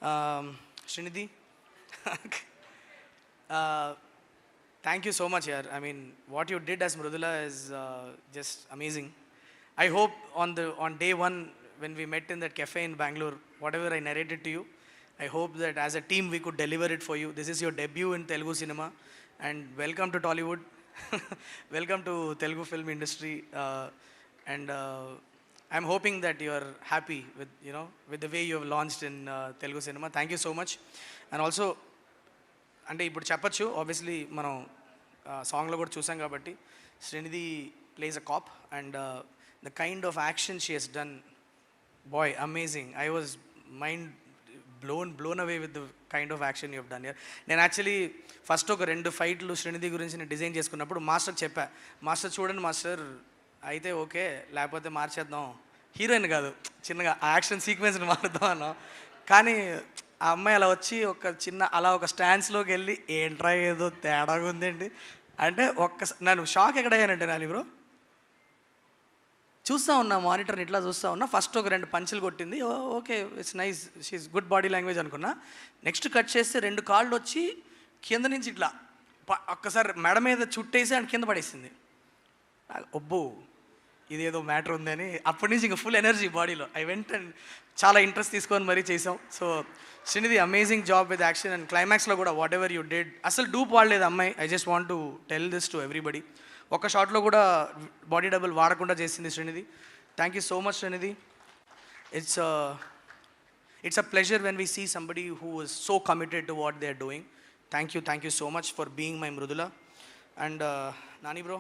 Srinidhi, thank you so much, yaar. I mean, what you did as Mrudula is just amazing. I hope on day one when we met in that cafe in Bangalore, whatever I narrated to you, I hope that as a team we could deliver it for you. This is your debut in Telugu cinema, and welcome to Tollywood. Welcome to Telugu film industry, and I'm hoping that you are happy with with the way you have launched in Telugu cinema. Thank you so much. And also, అంటే ఇప్పుడు చెప్పచ్చు obviously మనం సాంగ్లో కూడా చూసాం కాబట్టి Srinidhi plays a cop and the kind of action she has done, boy amazing. I was mind blown away with the kind of action you have done here. నేను actually first ఒక 2 ఫైట్లు శ్రీనిధి గురించి నేను డిజైన్ చేసుకున్నప్పుడు మాస్టర్ చెప్పా, master చూడండి master అయితే okay, లేకపోతే మార్చేద్దాం, హీరోయిన్ కాదు చిన్నగా ఆ యాక్షన్ సీక్వెన్స్ని మారుద్దాం అన్నాం. కానీ ఆ అమ్మాయి అలా వచ్చి ఒక చిన్న అలా ఒక స్టాండ్స్లోకి వెళ్ళి ఏంట్రా ఏదో తేడాగా ఉందండి అంటే నన్ను షాక్ ఎక్కడయ్యానంటే నాని బ్రో, చూస్తూ ఉన్నా మానిటర్ని ఇట్లా చూస్తూ ఉన్నా. ఫస్ట్ ఒక 2 పంచులు కొట్టింది, okay it's nice, she's good body language అనుకున్నా. నెక్స్ట్ కట్ చేస్తే 2 కాళ్ళు వచ్చి కింద నుంచి ఇట్లా ఒక్కసారి మెడ మీద చుట్టేసి అండ్ కింద పడేసింది. ఒబ్బో ఇదేదో మ్యాటర్ ఉందని అప్పటి నుంచి ఇంకా ఫుల్ ఎనర్జీ బాడీలో. ఐ వెంట్ అండ్ చాలా ఇంట్రెస్ట్ తీసుకొని మరీ చేసాం. So Srinidhi amazing job with action and క్లైమాక్స్లో కూడా వాట్ ఎవర్ యూ డిడ్, అసలు డూప్ వాడలేదు అమ్మాయి. I just want to tell this to everybody. ఒక్క షాట్లో కూడా బాడీ డబుల్ వాడకుండా చేసింది Srinidhi. Thank you so much Srinidhi. It's a pleasure when we see somebody who is so committed to what they are doing. Thank you so much for being my Mrudula. And Nani bro,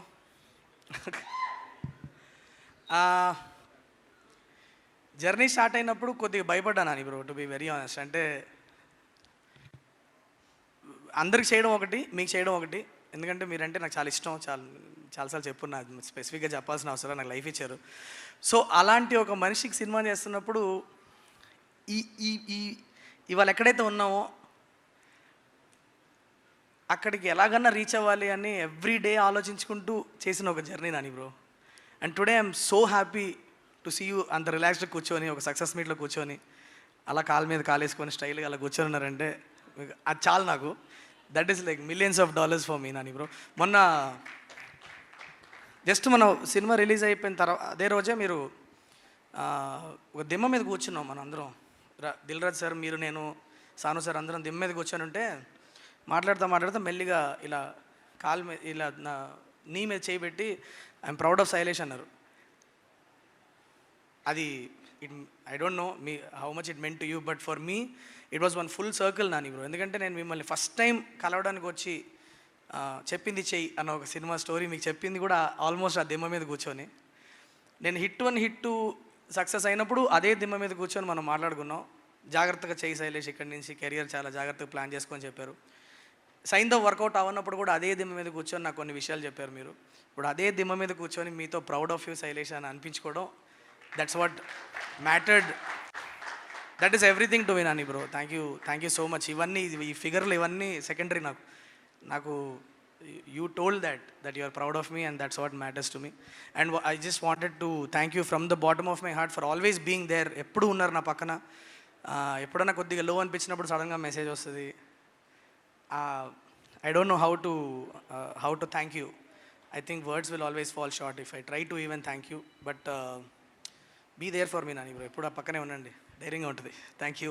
journey start అయినప్పుడు కొద్దిగా భయపడ్డాను అని bro, to be very honest. అంటే అందరికి చేయడం ఒకటి, మీకు చేయడం ఒకటి. ఎందుకంటే మీరంటే నాకు చాలా ఇష్టం, చాలాసార్లు చెప్పున్నా, స్పెసిఫిక్గా చెప్పాల్సిన అవసరం, నాకు లైఫ్ ఇచ్చారు. సో అలాంటి ఒక మనిషికి సినిమా చేస్తున్నప్పుడు ఇవాళ ఎక్కడైతే ఉన్నామో అక్కడికి ఎలాగన్నా రీచ్ అవ్వాలి అని ఎవ్రీ డే ఆలోచించుకుంటూ చేసిన ఒక journey Nani bro. And today I'm so happy to see you అంత రిలాక్స్డ్గా కూర్చొని ఒక సక్సెస్ మీట్లో కూర్చొని అలా కాలు మీద కాలేసుకొని స్టైల్గా అలా కూర్చొని ఉన్నారంటే అది చాలు నాకు. That is like $millions for me Nani bro. మొన్న జస్ట్ మన సినిమా రిలీజ్ అయిపోయిన తర్వాత అదే రోజే మీరు ఒక దిమ్మ మీద కూర్చున్నాం మనం అందరం, దిల్ రాజు సార్, మీరు, నేను, సాను సార్ అందరం దిమ్మ మీద కూర్చొని ఉంటే మాట్లాడుతూ మెల్లిగా ఇలా కాలు మీద ఇలా నీ మీద చేయబెట్టి ఐఎమ్ ప్రౌడ్ ఆఫ్ శైలేష్ అన్నారు. అది I don't know me how much it meant to you, but for me it was one full circle Nani bro. ఎందుకంటే నేను మిమ్మల్ని ఫస్ట్ టైం కలవడానికి వచ్చి చెప్పింది చెయ్యి అన్న ఒక సినిమా స్టోరీ మీకు చెప్పింది కూడా ఆల్మోస్ట్ ఆ దిమ్మ మీద కూర్చొని. నేను హిట్ 1 హిట్ 2 సక్సెస్ అయినప్పుడు అదే దిమ్మ మీద కూర్చొని మనం మాట్లాడుకున్నాం. జాగ్రత్తగా చెయ్యి శైలేష్, ఇక్కడి నుంచి కెరియర్ చాలా జాగ్రత్తగా ప్లాన్ చేసుకొని చెప్పారు. సైన్తో వర్కౌట్ అవ్వనప్పుడు కూడా అదే దిమ్మ మీద కూర్చొని నాకు కొన్ని విషయాలు చెప్పారు మీరు. ఇప్పుడు అదే దిమ్మ మీద కూర్చొని మీతో ప్రౌడ్ ఆఫ్ యూ శైలేష్ అని అనిపించుకోవడం, that's what mattered. That is everything to me Nani bro. Thank you so much. ఇవన్నీ ఈ ఫిగర్లు ఇవన్నీ సెకండరీ. నాకు you told that you are proud of me and that's what matters to me. And I just wanted to thank you from the bottom of my heart for always being there. ఎప్పుడు ఉన్నారు నా పక్కన. ఎప్పుడన్నా కొద్దిగా లో అనిపించినప్పుడు సడన్గా message వస్తుంది. I don't know how to thank you. I think words will always fall short if I try to even thank you. But be there for me, Nani bro. Eppudu pakkane unnandi. ధైర్యంగా ఉంటుంది. Thank you.